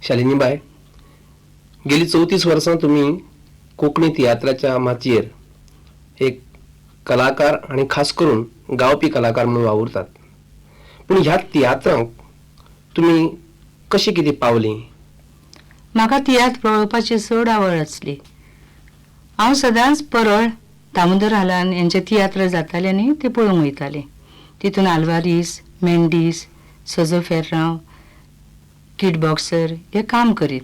शालिनीबाई, गेली 34 वर्सां तुम्ही कोंकणी तियात्राच्या माचयेर एक कलाकार आणि खास करून गावपी कलाकार म्हणून वावुरतात. पूण ह्या तियात्रांक तुम्ही कशी कितें पावली? म्हाका तियात्र पळोवपाची चड आवड आसली. हांव सदांच परळ दामोदर हालान यांचे तियात्र जाताले न्ही ते पळोवंक वयताले. तितून आल्वारीस, मेंडीस, सोजो फेर्रांव, किड बॉक्सर हे काम करीत.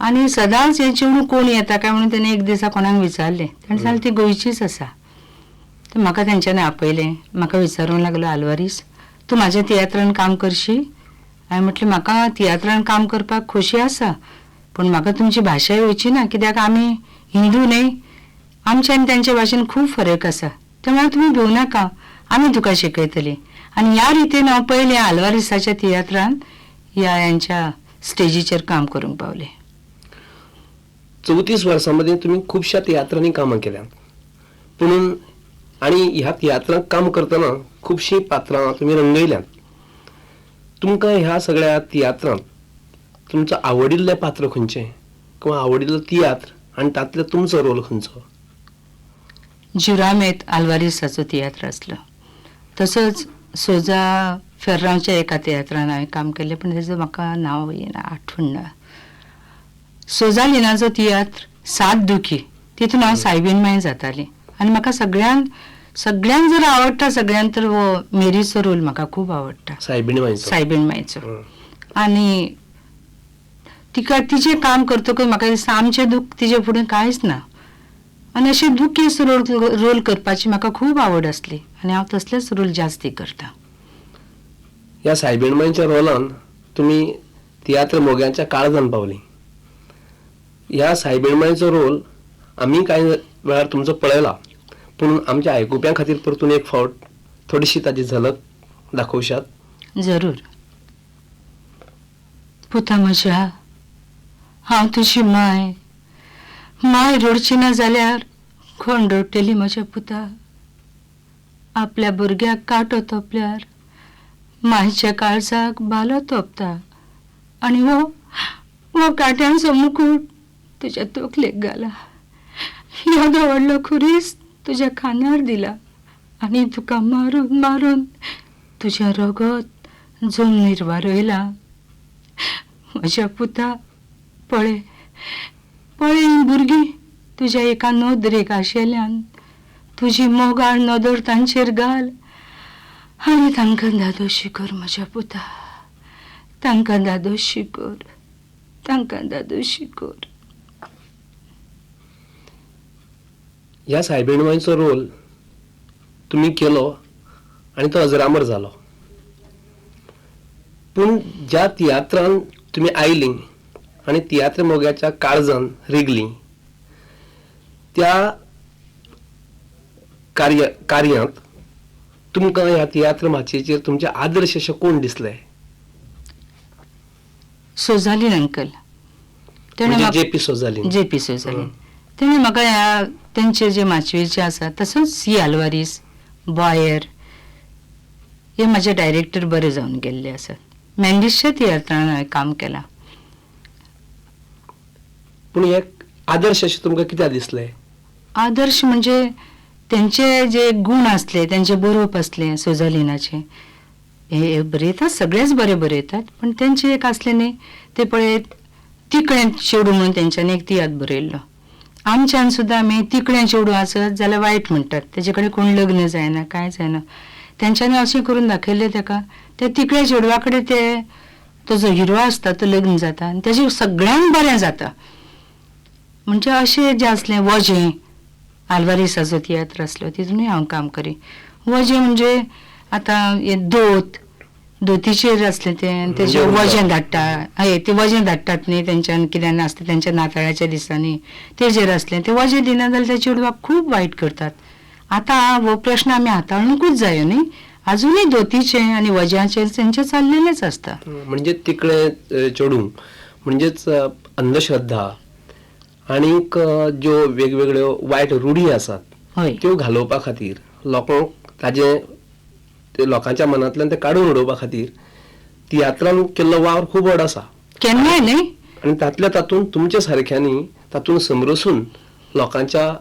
आणि सदांच हे चेडूं कोण येता काय म्हणून ताणें एक दिसा कोणाक विचारलें. ताणें सांगलें ती गोंयचीच आसा. तर म्हाका तेंच्यांनी आपयलें. म्हाका विचारूंक लागलो, आल्वारीस तूं म्हाज्या तियात्रान काम करशी? हांवें म्हटलें म्हाका तियात्रान काम करपाक खोशी आसा, पूण म्हाका तुमची भाशा येवची ना, कित्याक आमी हिंदू न्ही. आमचे आनी तेंचे भाशेन खूब फरक आसा. त्यामुळे तुमी भिवू नाका, आमी तुका शिकयतलीं. आनी ह्या रितीन हांव पयलें आल्वारिसाच्या तियात्रान यांच्या स्टेजीचेर काम करूंक पावलें. 34 वर्सांमध्ये तुम्ही खूपशा तियात्रांनी कामां केल्यात. पूण आणि ह्या तियात्रांक काम करतना खूपशीं पात्रां तुम्ही रंगयल्यात. तुमकां ह्या सगळ्या तियात्रांत तुमचो आवडिल्लें पात्र खंयचें, किंवा आवडिल्लो तियात्र आनी तातूंतलो तुमचो रोल खंयचो? जुरामेत आल्वारिसाचो तियात्र आसलो. तसोच सोजा फेर्रांवच्या एका तियात्रान हांवें काम केलें, पण तेजो म्हाका नांव येना, आठवण ना. सोजा लिनाचो तियात्र सात दुखी, तितून हांव सायबीण माय जातालें. आनी म्हाका सगळ्यान जर आवडटा सगळ्यान तर हो मेरीचो रोल म्हाका खूब आवडटा, सायबीण मायचो. आनी तिचें काम करतकच म्हाका दिसता आमचें दूख तिचे फुडें कांयच ना. आनी अशे दुखेस रोल करपाची म्हाका खूब आवड आसली आनी हांव तसलेच रोल जास्ती करता. ह्या सायबीणमाईच्या रोलान तुम्ही तियात्र मोग्यांच्या काळजान पावली. ह्या सायबीणमाईचो रोल आमी कांय वेळार तुमचो पळयला, पूण आमच्या आयकुप्यां खातीर परतून एक फावट थोडीशी ताची झलक दाखोवशात? जरूर. पुता म्हज्या, हांव तुजी माय रडची ना जाल्यार कोण रडटली म्हज्या पुता. आपल्या भुरग्याक कांटो तोपल्यार मायच्या काळजाक बालो तोपता, आनी हो काट्यांचो मुकूट तुज्या तोकलेक घाला. ह्यो व्हडलो खुरीस तुज्या खांद्यार दिला, आनी तुका मारून मारून तुज्या रगत जमनीर वारयला. म्हज्या पुता, पळय ही भुरगीं तुज्या एका नदरेक आशेल्यान तुजी मोगाळ नदर तांचेर घाल आनी तांकां दादोशी कर म्हज्या पुता. तांकां दादोशी कर, तांकां दादोशी कर. ह्या सायबीणमाईचो रोल तुम्ही केलो आणि तो अजरामर जालो. पूण ज्या तियात्रान तुम्ही आयली आणि तियात्र मोग्याच्या काळजान रिगली, त्या कार्यांत तुमकां ह्या तियात्र माचयेचेर तुमचे आदर्श अशे कोण दिसले? सोजालीन अंकल. जेपी सोजालीन. तेणें म्हाका ह्या तेंचे जे माचयेचे आसा, तसोच ही आल्वारीस, बॉयर हे म्हाजे डायरेक्टर बरे जावन गेल्ले आसात. मेंडीसच्या तियात्रान हांवें काम केलां. पूण एक आदर्श अशे तुमकां कित्याक दिसले? आदर्श म्हणजे तेंचे जे गुण आसले, तेंचे बरोवप आसले सोजालिनाचे, हे बरयतात, सगळेच बरे बरयतात, पण तेंचे एक आसले न्ही, ते पळयत तिकडें चेडूं म्हणून तेंच्यांनी एक तियात्र बरयल्लो. आमच्यान सुद्दां आमी तिकडें चेडूं आसत जाल्यार वायट म्हणटात, तेजे कडेन कोण लग्न जायना, कांय जायना. तेंच्यांनी अशें करून दाखयल्लें ताका, ते तिकड्या चेडवा कडेन तो जो हिरो आसता तो लग्न जाता आनी तेजें सगळ्यांक बरें जाता. म्हणजे अशें जें आसलें वजें, आल्वारिसाचो तियात्र आसलो, तितूनय हांव काम करी. वजें म्हणजे आतां हे दोतीचेर आसलें तेजें वजें धाडटा, ते वजें धाडटात न्ही तेंच्यान कितें आसता तेंच्या नाताळाच्या दिसांनी, तेजेर आसलें. ते वजें दिना जाल्यार त्या चेडवाक खूब वायट करतात. आतां हो प्रश्न आमी हाताळूंकूच जायो न्ही. अजुनूय दोतीचें आनी वज्याचेर तेंचें चाललेलेंच आसता. म्हणजे तिकडे चेडूं म्हणजेच अंधश्रद्धा आनीक ज्यो वेगवेगळ्यो वायट रूढी आसात त्यो घालोवपा खातीर लोकांक लोकांच्या मनांतल्यान ते काडून उडोवपा खातीर तियात्रान केल्लो वावर खूब व्हड आसा. केन्नाय न्ही. आणि तातल्या तातून तुमच्या सारख्यांनी तातून समरसून लोकांच्या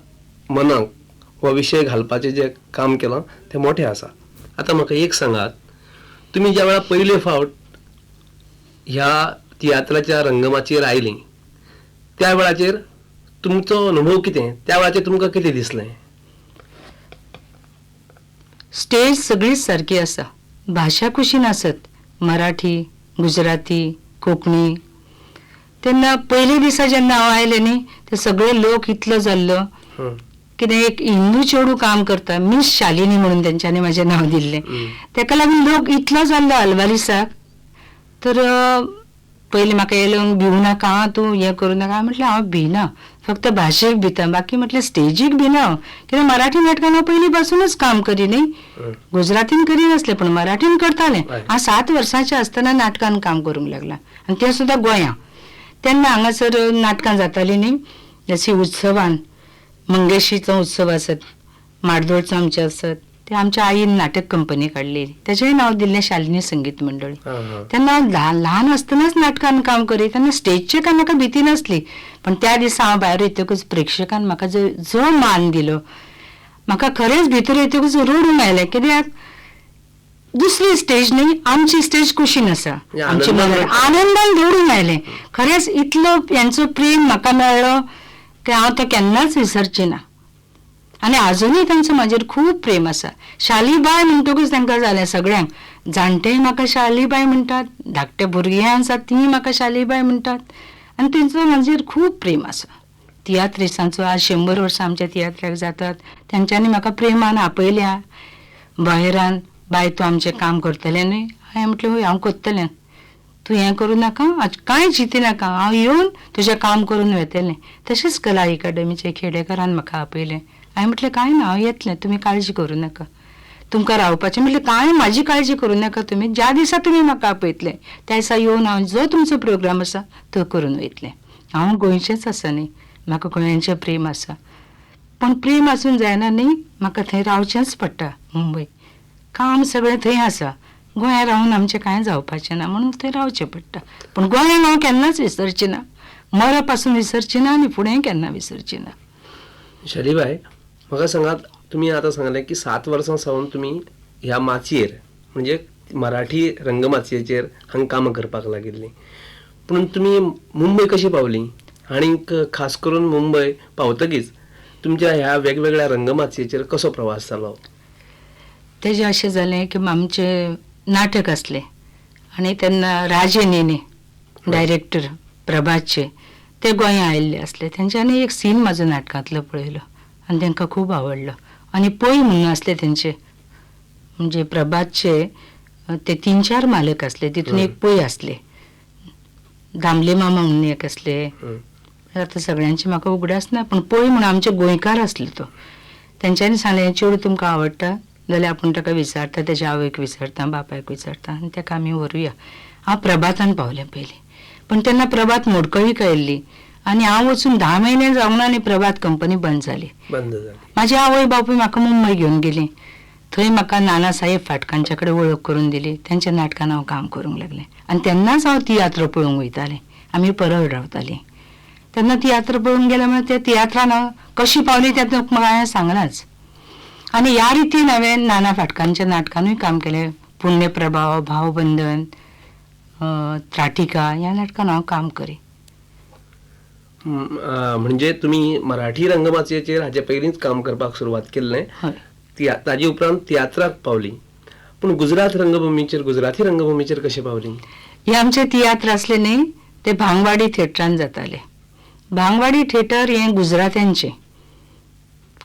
मनाक हो विशय घालपाचें जे काम केलां तें मोठें आसा. आतां म्हाका एक सांगात, तुमी ज्या वेळार पयले फावट ह्या तियात्राच्या रंगमाचयेर आयलीं त्या वेळाचेर तुमचो अनुभव कितें, त्या वेळाचेर तुमकां कितें दिसलें? स्टेज सगळीच सारकी आसा. भाशा कशी नासत, मराठी, गुजराती, कोंकणी. तेन्ना पयले दिसा जेन्ना हांव आयलें न्ही ते सगळे लोक इतलो जाल्लो हं. कितें एक हिंदू चेडूं काम करता, मिस शालिनी म्हणून तेंच्यांनी म्हाजें नांव दिल्लें. तेका लागून लोक इतलो जाल्लो अल्वालिसाक. तर पयलीं म्हाका येयलो भिवू नाका, तूं हें करूं नाका. हांव म्हटलें हांव भिना, फक्त भाशेक भिता, बाकी म्हटलें स्टेजीक भिना हांव. कित्याक मराठी नाटकान हांव पयलीं पासूनच काम करी न्ही. हं. गुजरातीन करिनासलें पूण मराठीन करतालें. हय. हांव 7 वर्सांचें आसतना नाटकान काम करूंक लागलां, आनी तें सुद्दां गोंयां. तेन्ना हांगासर नाटकां जातालीं न्ही, जशी उत्सवान मंगेशीचो उत्सव आसत, माडदोळचो आमचे आसत, ते आमच्या आईन नाटक कंपनी काडली, तेचेंय नांव दिल्लें शालिनी संगीत मंडळ. हां, हां. तेन्ना हांव ल्हान आसतनाच नाटकान काम करी, तेन्ना स्टेजचेर काय म्हाका भीती नासली. पण त्या दिसा हांव भायर येतकच प्रेक्षकान म्हाका जो मान दिलो, म्हाका खरेंच भितर येतकच रडूंक आयलें. कित्याक दुसरी स्टेज न्ही, आमची स्टेज कुशीन आसा, आमची आनंदान रडूंक आयलें. खरेंच इतलो हेंचो प्रेम म्हाका मेळ्ळो की हांव तो केन्नाच विसरची ना. आनी आजुनूय तांचो म्हाजेर खूब प्रेम आसा. शालीबाय म्हणटकूच तांकां जालें सगळ्यांक. जाणटेय म्हाका शालीबाय म्हणटात, धाकटे भुरगीं आसात तीं म्हाका शालीबाय म्हणटात, आनी तेंचो म्हाजेर खूब प्रेम आसा. तियात्रिसांचो आज 100 वर्सां आमच्या तियात्राक जातात. तेंच्यांनी म्हाका प्रेमान आपयल्या भायरान, बाय तूं आमचें काम करतलें न्ही. हांवें म्हटलें हय हांव करतलें, तूं हें करूं नाका, कांय चिंती नाका, हांव येवन तुजें काम करून वेतलें. तशेंच कला अकादमीचे खेडेकरान म्हाका आपयलें. हांवें म्हटलें कांय ना, हांव येतलें, तुमी काळजी करूं नाका, तुमकां रावपाचें. म्हटलें कांय म्हाजी काळजी करूं नाका तुमी, ज्या दिसा तुमी म्हाका आपयतले त्या दिसा येवन हांव जो तुमचो प्रोग्राम आसा तो करून वयतलें. हांव गोंयचेंच आसा न्ही, म्हाका गोंयांचें प्रेम आसा. पण प्रेम आसून जायना न्ही, म्हाका थंय रावचेंच पडटा. मुंबय काम सगळें थंय आसा, गोंयांत रावून आमचें कांय जावपाचें ना, म्हणून थंय रावचें पडटा. पूण गोंयांत हांव केन्नाच विसरचें ना, मरा पासून विसरचें ना आनी फुडेंय केन्ना विसरचें ना. शालीबाय, म्हाका सांगात, तुमी आतां सांगलें की 7 वर्सां सावन तुमी ह्या माचयेर म्हणजे मराठी रंगमाचयेचेर हांगा काम करपाक लागिल्लीं. पूण तुमी मुंबय कशी पावलीं, आनीक खास करून मुंबय पावतकीच तुमच्या ह्या वेगवेगळ्या रंगमाचयेचेर कसो प्रवास जालो? तेजें अशें जालें की आमचें नाटक आसलें आनी तेन्ना राजे नेने डायरेक्टर प्रभातचे ते गोंया आयिल्ले आसले. तेंच्यांनी एक सीन म्हाजो नाटकांतलो पळयलो आनी तांकां खूब आवडलो. आनी पै म्हणून आसले तेंचे, म्हणजे प्रभातचे ते 3-4 मालक आसले, तितून एक पै आसले, दामले मामा म्हणून एक आसले. आतां सगळ्यांचे म्हाका उगडास ना, पूण पै म्हणून आमचे गोंयकार आसलो तो. तेंच्यांनी सांगलें हें चेडूं तुमकां आवडटा जाल्यार आपूण ताका विचारता, तेज्या आवयक विचारता, बापायक विचारता आनी ताका आमी व्हरुया. हांव प्रभातान पावलें पयलीं, पण तेन्ना प्रभात मोडकळीक आयिल्ली आनी हांव वचून 10 म्हयने जावंक ना आनी प्रभात कंपनी बंद जाली. म्हाजी आवय बापूय म्हाका मुंबय घेवन गेलीं. थंय म्हाका नानासाहेब फाटकांच्या कडेन वळख करून दिली. तेंच्या नाटकान हांव काम करूंक लागलें आनी तेन्नाच हांव तियात्र पळोवंक वयतालें. आमी परळ रावतालीं तेन्ना तियात्र पळोवंक गेलें म्हळ्यार त्या तियात्रान हांव कशी पावली तें म्हाका हांवें सांगलांच. आनी ह्या रितीन हांवें नाना फाटकांच्या नाटकानूय काम केलें. पुण्यप्रभाव, भावबंधन, त्राटिका ह्या नाटकान हांव काम करी. म्हणजे तुमी मराठी रंगमाचयेचेर हाचे पयलींच काम करपाक सुरवात केल्लें, ताजे उपरांत तियात्राक पावली. पूण गुजरात रंगभुमीचेर, गुजराती रंगभुमीचेर कशें पावली? हे आमचे तियात्र असले न्ही, ते भांगवाडी थिएटरान जाताले. भांगवाडी थिएटर हें गुजरात्यांचें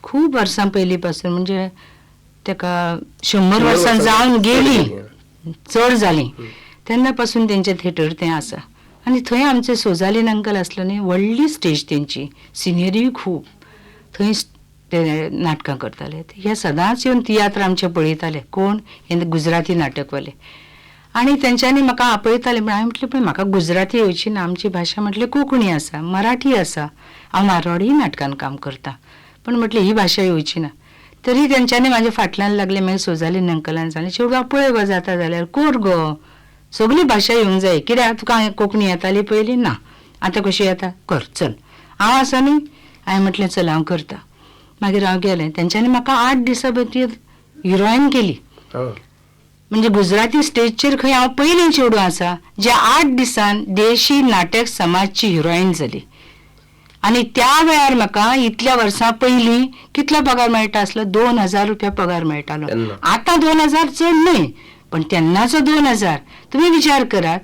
खूब वर्सां पयलीं पासून, म्हणजे ताका 100 वर्सां जावन गेली, चड जालीं तेन्ना पासून तेंचें थिएटर तें आसा. आनी थंय आमचे सोजालीन अंकल आसलो न्ही, व्हडली स्टेज तेंची, सिनेरीय खूब, थंय ते नाटकां करताले. हे सदांच येवन तियात्र आमचे पळयताले. कोण? हे गुजराती नाटकवाले. आनी तेंच्यांनी म्हाका आपयताले. पूण हांवें म्हटलें पण म्हाका गुजराती येवची ना, आमची भाशा म्हटल्यार कोंकणी आसा, मराठी आसा, हांव मारवाडी नाटकान काम करता, पण म्हटलें ही भाशा येवची ना. तरी तेंच्यांनी म्हाज्या फाटल्यान लागले. मागीर सोजालीन अंकलान सांगलें चेडूं पळय गो जाता जाल्यार कर गो, सगळी भाशा येवंक जाय. कित्याक तुका कोंकणी येताली पयली ना, आतां कशी येता, कर चल. हांव आसा न्ही, हांवें म्हटलें चल हांव करता. मागीर हांव गेलें. तेंच्यांनी म्हाका 8 दिसां भितर हिरोईन केली. हां. म्हणजे गुजराती स्टेजचेर खंय हांव पयलें चेडूं आसा जे 8 दिसान देशी नाटक समाजची हिरोईन जाली. आनी त्या वेळार म्हाका इतल्या वर्सां पयलीं कितलो पगार मेळटा आसलो? 2000 रुपया पगार मेळटालो. तेन्ना. आतां 2000 चड न्हय, पण तेन्नाचो 2000 तुमी विचार करात.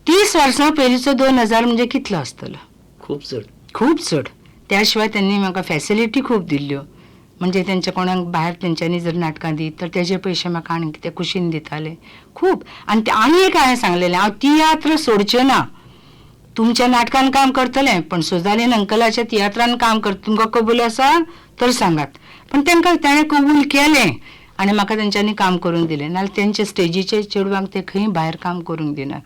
30 वर्सां पयलींचो 2000 म्हणजे कितलो आसतलो? खूब चड. खूब चड. त्या शिवाय त्यांनी म्हाका फॅसिलिटी खूब दिल्ल्यो. म्हणजे तेंच्या कोणाक भायर तेंच्यांनी जर नाटकां दीत तर तेजे पयशे म्हाका आनी कितें कुशीन दिताले खूब. आनी आनी एक हांवें सांगलेलें, हांव तियात्र सोडचें ना. तुमच्या नाटकान काम करतलें, पण सुजालीन अंकलाच्या तियात्रान काम करता. तुमकां कबूल आसा तर सांगात. पण तांकां ताणें कबूल केलें आनी म्हाका तेंच्यांनी काम करूंक दिलें. नाल्यार तेंचे स्टेजीचे चेडवांक ते खंय भायर काम करूंक दिनात.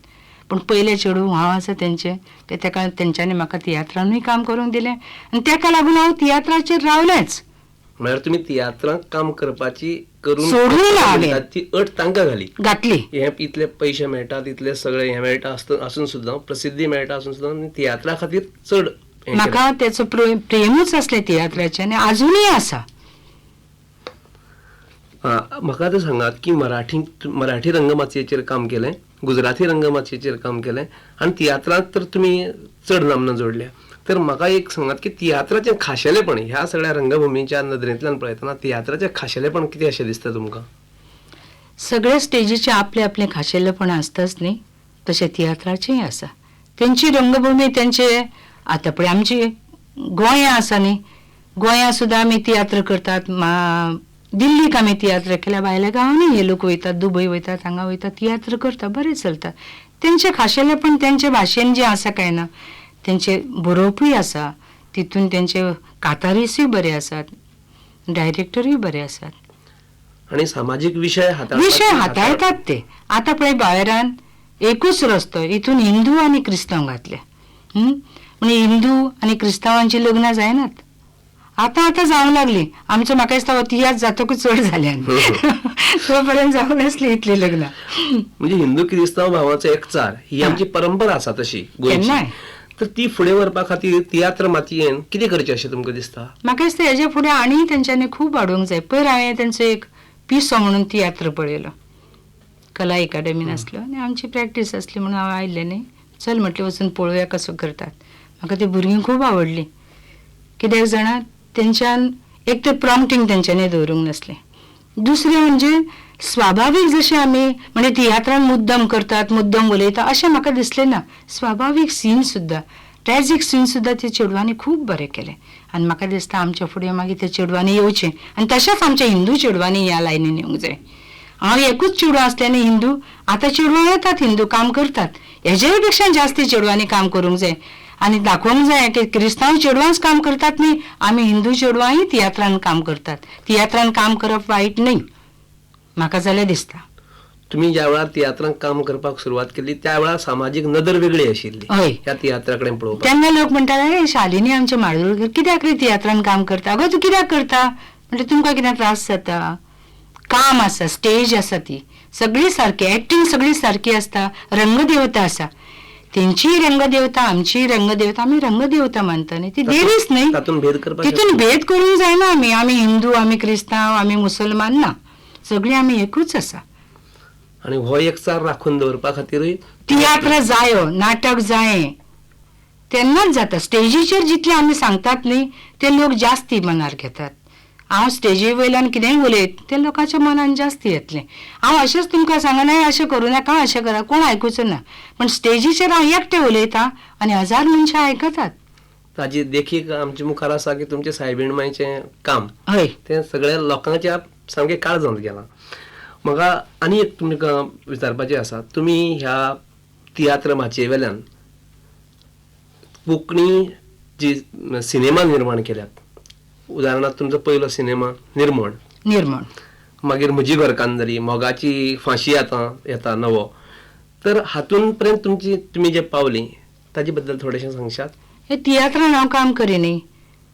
पण पयले चेडूं हांव आसा तेंचे, तेका तेंच्यांनी म्हाका तियात्रानूय काम करूंक दिलें आनी तेका लागून हांव तियात्राचेर रावलेंच. म्हळ्यार तुमी तियात्रांत काम करपाची करून सोडून ना हांवें. ती अट तांकां घातली. हे इतले पयशे मेळटात, इतले सगळे हे मेळटा आसून सुद्दां, प्रसिद्धी मेळटा आसून सुद्दां तियात्रा खातीर चड हें म्हाका तेचो प्रेमूच आसलें तियात्राचें आनी अजुनूय आसा. म्हाका आतां सांगात की मराठी रंगमाचयेचेर काम केलें, गुजराती रंगमाचयेचेर काम केलें आनी तियात्रांत तर तुमी चड नामना जोडल्या. तर म्हाका एक सांगात की तियात्राचें खाशेलेपण ह्या सगळ्या रंगभुमीच्या नदरेंतल्यान पळयतना तियात्राचें खाशेलेपण कितें अशें दिसता तुमकां? सगळे स्टेजीचे आपले आपले खाशेलेपण आसताच न्ही, तशें तियात्राचेंय आसा. तेंची रंगभुमी तेंचे आतां पळय आमची गोंयां आसा न्ही, गोंयां सुद्दां आमी तियात्र करतात. दिल्लीक आमी तियात्र केल्या, भायल्या गांवांनी हे लोक वयतात, दुबय वयतात, हांगा वयतात, तियात्र करता, बरें चलता. तेंचे खाशेलेपण तेंचे भाशेन जें आसा काय ना, तेंचे बरोवपूय आसा, तितून तेंचे कातारीसूय बरे आसात, डायरेक्टरूय बरे आसात. आणि सामाजीक विशय हाताळतात ते. आतां पळय भायरान एकूच रस्तो, हितून हिंदू आनी क्रिस्तांव घातले. म्हणजे हिंदू आनी क्रिस्तांवांची लग्नां जायनात. आतां जावंक लागली. आमचो म्हाका दिसता तियात्र जातकूच चड जाल्यान. तोपर्यंत जावं नासली इतली लग्नां. म्हणजे हिंदू क्रिस्तांव भावाचो एकचार ही आमची परंपरा आसा तशी गोंयची. तर ती फुडें व्हरपा खातीर तियात्र मातयेन कितें करचें अशें तुमकां दिसता? म्हाका दिसता हेजे फुडें आनी तेंच्यांनी खूब वाडोवंक जाय. पयर हांवें तेंचो एक पिसो म्हणून तियात्र पळयलो, कला अकादेमीन आसलो आनी आमची प्रॅक्टीस आसली म्हणून हांव आयिल्लें न्ही. चल म्हटलें वचून पळोवया कसो करतात. म्हाका ती भुरगीं खूब आवडली. कित्याक जाणा, तेंच्यान एक तर प्रॉम्प्टींग तेंच्यांनी दवरूंक नासलें. दुसरें म्हणजे स्वाभावीक जशें आमी म्हणजे तियात्रान मुद्दम करतात, मुद्दम उलयता अशें म्हाका दिसलें ना. स्वाभावीक सीन सुद्दां, ट्रॅजिक सीन सुद्दां त्या चेडवांनी खूब बरें केलें. आनी म्हाका दिसता आमच्या फुडें मागीर त्या चेडवांनी येवचें आनी तशेंच आमच्या हिंदू चेडवांनी ह्या लायनीन येवंक जाय. हांव एकूच चेडूं आसलें न्ही हिंदू, आतां चेडवां येतात हिंदू काम करतात. हेजेय पेक्षा जास्ती चेडवांनी काम करूंक जाय आनी दाखोवंक जाय की क्रिस्तांव चेडवांच काम करतात न्ही, आमी हिंदू चेडवांय तियात्रान काम करतात. तियात्रान काम करप वायट न्ही म्हाका जाल्यार दिसता. तुम्ही ज्या वेळार तियात्रांत काम करपाक सुरवात केली त्या वेळार सामाजीक नदर वेगळी आशिल्ली ह्या तियात्रा कडेन पळोवपाक. तेन्ना लोक म्हणटाले शालिनी आमचे माडगूळकर कित्याक रे तियात्रान काम करता? अगो तूं कित्याक करता? म्हणजे तुमकां कितें त्रास जाता? काम आसा, स्टेज आसा, ती सगळी सारकी, एक्टींग सगळी सारकी आसता, रंगदेवता आसा. तेंची रंगदेवता, आमची रंगदेवता, आमी रंगदेवता मानता न्ही, ती देवीच न्ही. तितून भेद करूंक जायना. आमी हिंदू, आमी क्रिस्तांव, आमी मुसलमान ना, सगळीं आमी एकूच आसा. आणि हो एकचार राखून दवरपा खातीरूय तियात्र जायो, नाटक जायें तेन्नाच जाता. स्टेजीचेर जितले आमी सांगतात न्ही ते लोक जास्ती मनार घेतात. हांव स्टेजी वयल्यान कितेंय उलयत ते लोकांच्या मनान जास्ती येतलें. हांव अशेंच तुमकां सांगना अशें करूं नाका, अशें करा, कोण आयकुचो ना. पण स्टेजीचेर हांव एकटें उलयतां आनी 1000 मनशां आयकतात. ताजी देखीक आमच्या मुखार आसा की तुमचें सायबीण मांयचें काम हय तें सगळ्या लोकांच्या सामकें काळजांत गेलां. म्हाका आनी एक तुमकां विचारपाचें आसा. तुमी ह्या तियात्र माचये वेल्यान कोंकणी जी सिनेमा निर्माण केल्यात, उदाहरणार्थ तुमचो पयलो सिनेमा निर्मण, मागीर म्हजी घरकान्नरी, मोगाची फाशी येता नवो, तर हातून पर्यंत तुमी जे पावली ताजे बद्दल थोडेशें सांगशात? हे तियात्रान हांव काम करिनी.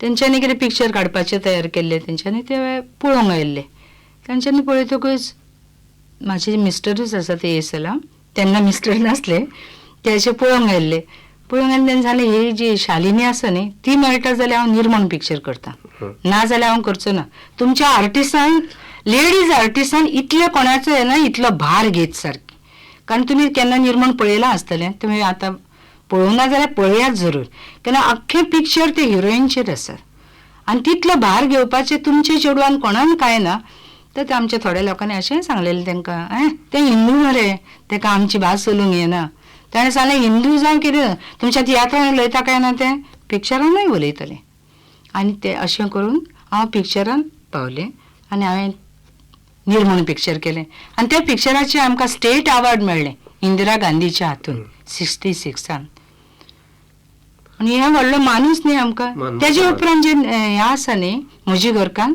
तेंच्यांनी कितें पिक्चर काडपाचें तयार केल्लें, तेंच्यांनी ते पळोवंक आयिल्ले. तेंच्यांनी पळयतकच म्हाजे मिस्टरूच आसा ते येसला, तेन्ना मिस्टर नासले, ते अशें पळोवंक आयिल्ले. पळोवंक आयले तेन्ना जालें ही जी शालिनी आसा न्ही ती मेळटा जाल्यार हांव निर्माण पिक्चर करतां, ना जाल्यार हांव करचो ना. तुमच्या आर्टिस्टान, लेडीज आर्टिस्टान इतले कोणाचो येना इतलो भार घेत सारकी. कारण तुमी केन्ना निर्माण पळयलां आसतलें, तुमी आतां पळोवंक ना जाल्यार पळयात जरूर. कित्याक आख्खें पिक्चर ते हिरोईनचेर आसा आनी तितलो भार घेवपाचें तुमचे चेडवान कोणान काय ना. तर ते आमच्या थोड्या लोकांनी अशेंय सांगलेलें तांकां, ते हिंदू मरे, ताका आमची भास उलोवंक येना. ताणें सांगलें हिंदू जावं कितें, तुमच्या तियात्रान उलयता काय ना ते पिक्चरानूय उलयतले. आनी ते अशें करून हांव पिक्चरान पावलें आनी हांवें निर्मण पिक्चर केलें. आनी त्या पिक्चराचें आमकां स्टेट अवॉर्ड मेळ्ळें इंदिरा गांधीच्या हातून 66. आनी हें व्हडलो मानूस न्ही आमकां. तेजे उपरांत जे हें आसा न्ही म्हजी घरकान्न,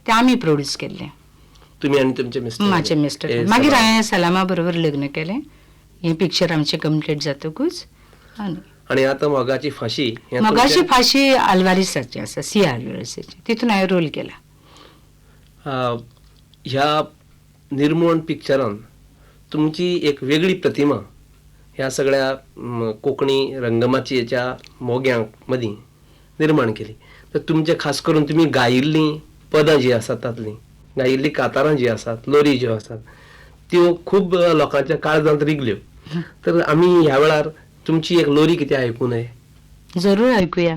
तें आमी प्रोड्यूस केल्लें. तुम्ही आणि तुमचे मिस्टर? म्हाजे मिस्टर. मागीर हांवें सलामा बरोबर लग्न केलें. हें पिक्चर आमचें कंप्लीट जातकूच. आणि आता मोगाची फाशी मोगाची फाशी आल्वारिसाची आसा, सी आल्वारिसाची, तितून हांवें रोल केला. ह्या निर्मण पिक्चरान तुमची एक वेगळी प्रतिमा ह्या सगळ्या कोंकणी रंगमाचयेच्या मोग्यांक मदीं निर्माण केली. तर तुमचे खास करून तुमी गायिल्लीं पदां जीं आसात तातलीं, गायिल्लीं कातारां जीं आसात, लोरी ज्यो आसात, त्यो खूब लोकांच्या काळजांत रिगल्यो. तर आमी ह्या वेळार तुमची एक लोरी कितें आयकूं नये? जरूर ऐकूया.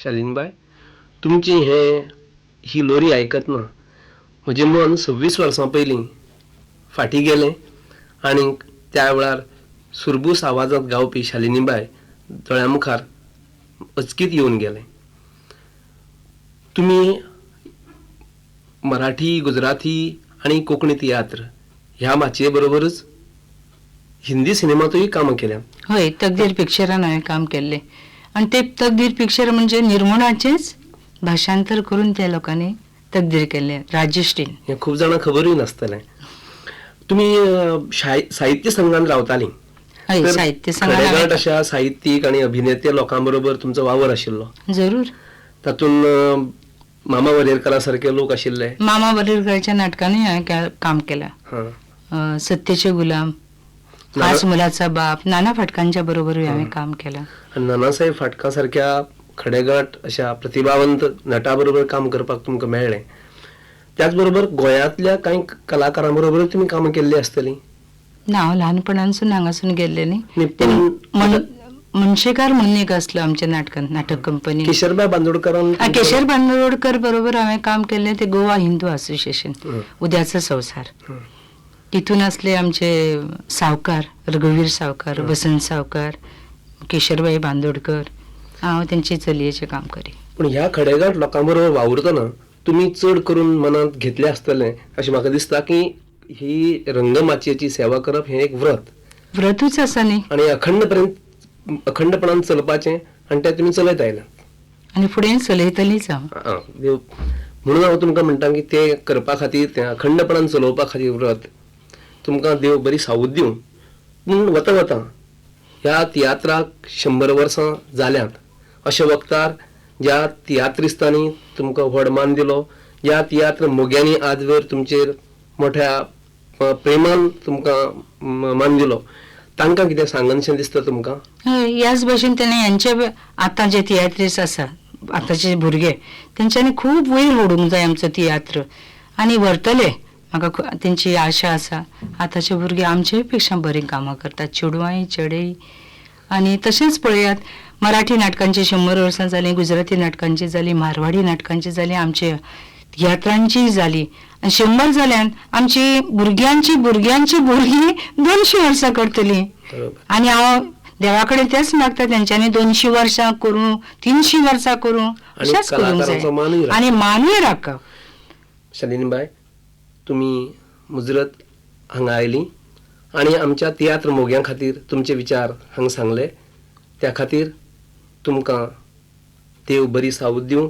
शालिनीबाई, तुमची ही लोरी आयकतना म्हजें मन 26 वर्सां पयलीं फाटीं गेलें आनी त्या वेळार सुरबूस आवाजांत गावपी शालिनीबाई दोळ्या मुखार अचकीत येवन गेलें. तुम्ही मराठी, गुजराती आणि कोकणी तियात्र ह्या माचे बरोबरच हिंदी सिनेमातही कामं केल्या. होय, तकदीर पिक्चरान हांवें काम केल्लें आनी ते तकदीर पिक्चर म्हणजे निर्मळाचेच भाशांतर करून त्या लोकांनी तकदीर केल्लें राजश्रीन. हे खूप जाणां खबरूय नासतलें. तुम्ही साहित्य संघान रावतालीं. हय, तर साहित्य संघान खडेगांठ हांवें अशा साहित्यीक आणि अभिनेते लोकांबरोबर तुमचो वावर आशिल्लो. जरूर तातूंत मामा वरेरकरा सारके लोक आशिल्ले. मामा वरेरकरांच्या नाटकांनी हांवें काम केलां. हां. सत्तेचे गुलाम, हाच मुलाचा बाप, नाना फटकांच्या बरोबर हांवें काम केलां. आणि नानासाहेब फाटका सारख्या खडेगांठ अशा प्रतिभावंत नटाबरोबर काम करपाक तुमकां मेळ्ळें. त्याचबरोबर गोंयांतल्या कांय कलाकारां बरोबर तुमी कामां केल्ली आसतलीं. ना, हांव ल्हानपणानसून हांगासून गेल्लें न्ही. न्ही, ते पूण मनशेकार म्हणून एक आसलो आमच्या नाटकांत, नाटक कंपनी. केशरबाई बांदोडकरान केशर बांदोडकर बरोबर हांवें काम केल्लें ते गोवा हिंदू असोसिएशन, उद्याचो संवसार. तितून असले आमचे सावकार, रघुवीर सावकार, वसंत सावकार, केशरबाई बांदोडकर. हांव तेंचे चलयेचें काम करी. पूण ह्या खडेगांठ लोकां बरोबर वावुरतना तुमी चड करून मनांत घेतलें आसतलें अशें म्हाका दिसता की ही रंगमाचयेची सेवा करप हें एक व्रतूच आसा न्ही. आणि अखंडपणान चलपाचें आनी तें तुमी चलयत आयल्यात. आनी फुडें चलयतलींच हांव. देव म्हणून हांव तुमकां म्हणटा की तें करपा खातीर तें अखंडपणान चलोवपा खातीर व्रत तुमकां देव बरी सावूत दिवं. पूण वता वता ह्या तियात्राक 100 वर्सां जाल्यांत अशें वक्तार ज्या तियात्रिस्तांनी तुमकां व्हड मान दिलो, ज्या तियात्र मोग्यांनी आजवर तुमचेर मोठ्या प्रेमान तुमकां मान दिलो, तांकां कितें सांगनशें दिसता तुमकां? हय, ह्याच भशेन तेणें हेंचे आतां जे तियात्रिस्ट आसा, आतांचे भुरगे, तेंच्यांनी खूब वयर व्हडूंक जाय आमचो तियात्र आनी व्हरतले. म्हाका तेंची आशा आसा. आतांचे भुरगे आमचे पेक्षा बरीं कामां करतात, चेडवांय चेडे. आनी तशेंच पळयात, मराठी नाटकांची 100 वर्सां जालीं, गुजराती नाटकांची जालीं, मारवाडी नाटकांची जालीं, आमचे तियात्रांची जाली. आनी 100 जाल्यान आमची भुरग्यांची भुरग्यांची भुरगीं 200 वर्सां करतलीं. आनी हांव देवा कडेन तेंच मागता, तेंच्यांनी 200 वर्सां करूं, 300 वर्सां करूं, अशेंच करूंक जाय आनी मानूय राखप. शालिनीबाई, तुमी मुजरत हांगा आयलीं आनी आमच्या तियात्र मोग्यां खातीर तुमचे विचार हांगा सांगले. त्या खातीर तुमकां देव बरी सावूत दिवं,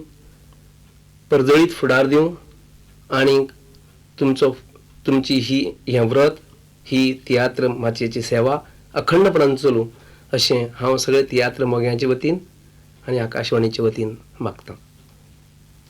परजळीत फुडार दिवं आनी तुमची हें व्रत, ही तियात्र माचयेची सेवा अखंडपणान चलूं अशें हांव सगळे तियात्र मोग्यांचे वतीन आनी आकाशवाणीचे वतीन मागतां.